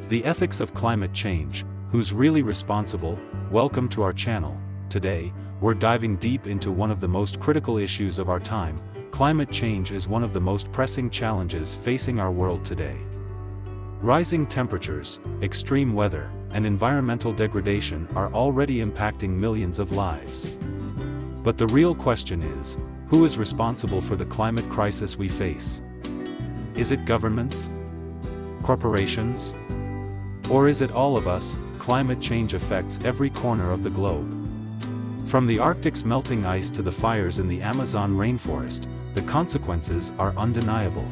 The ethics of climate change. Who's really responsible? Welcome to our channel. Today, we're diving deep into one of the most critical issues of our time. Climate change is one of the most pressing challenges facing our world today. Rising temperatures, extreme weather, and environmental degradation are already impacting millions of lives. But the real question is, who is responsible for the climate crisis we face? Is it governments? Corporations? Or is it all of us? Climate change affects every corner of the globe. From the Arctic's melting ice to the fires in the Amazon rainforest, the consequences are undeniable.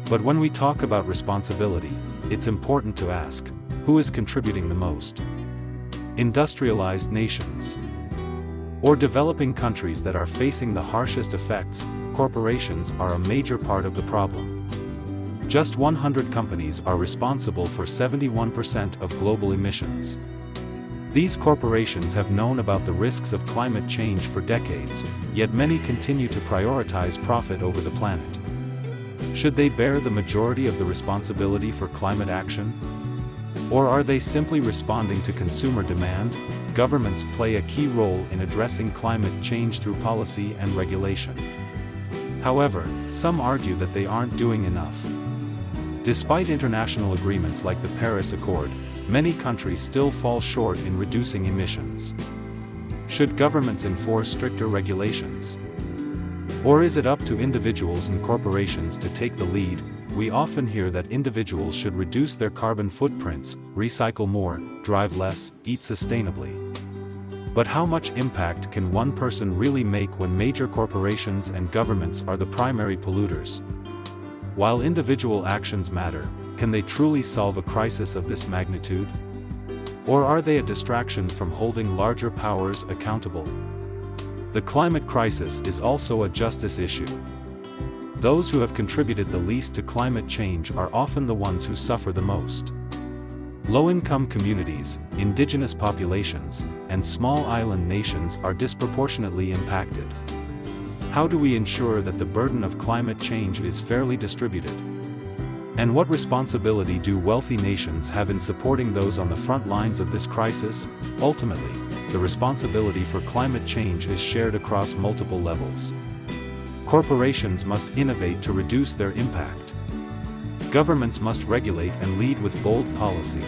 But when we talk about responsibility, it's important to ask, who is contributing the most? Industrialized nations? Or developing countries that are facing the harshest effects? Corporations are a major part of the problem. Just 100 companies are responsible for 71% of global emissions. These corporations have known about the risks of climate change for decades, yet many continue to prioritize profit over the planet. Should they bear the majority of the responsibility for climate action? Or are they simply responding to consumer demand? Governments play a key role in addressing climate change through policy and regulation. However, some argue that they aren't doing enough. Despite international agreements like the Paris Accord, many countries still fall short in reducing emissions. Should governments enforce stricter regulations? Or is it up to individuals and corporations to take the lead? We often hear that individuals should reduce their carbon footprints, recycle more, drive less, eat sustainably. But how much impact can one person really make when major corporations and governments are the primary polluters? While individual actions matter, can they truly solve a crisis of this magnitude? Or are they a distraction from holding larger powers accountable? The climate crisis is also a justice issue. Those who have contributed the least to climate change are often the ones who suffer the most. Low-income communities, indigenous populations, and small island nations are disproportionately impacted. How do we ensure that the burden of climate change is fairly distributed? And what responsibility do wealthy nations have in supporting those on the front lines of this crisis? Ultimately, the responsibility for climate change is shared across multiple levels. Corporations must innovate to reduce their impact. Governments must regulate and lead with bold policy.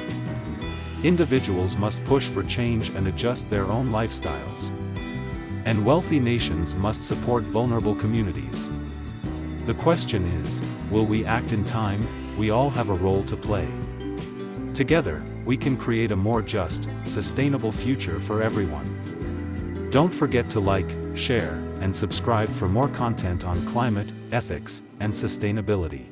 Individuals must push for change and adjust their own lifestyles. And wealthy nations must support vulnerable communities. The question is, will we act in time? We all have a role to play. Together, we can create a more just, sustainable future for everyone. Don't forget to like, share, and subscribe for more content on climate, ethics, and sustainability.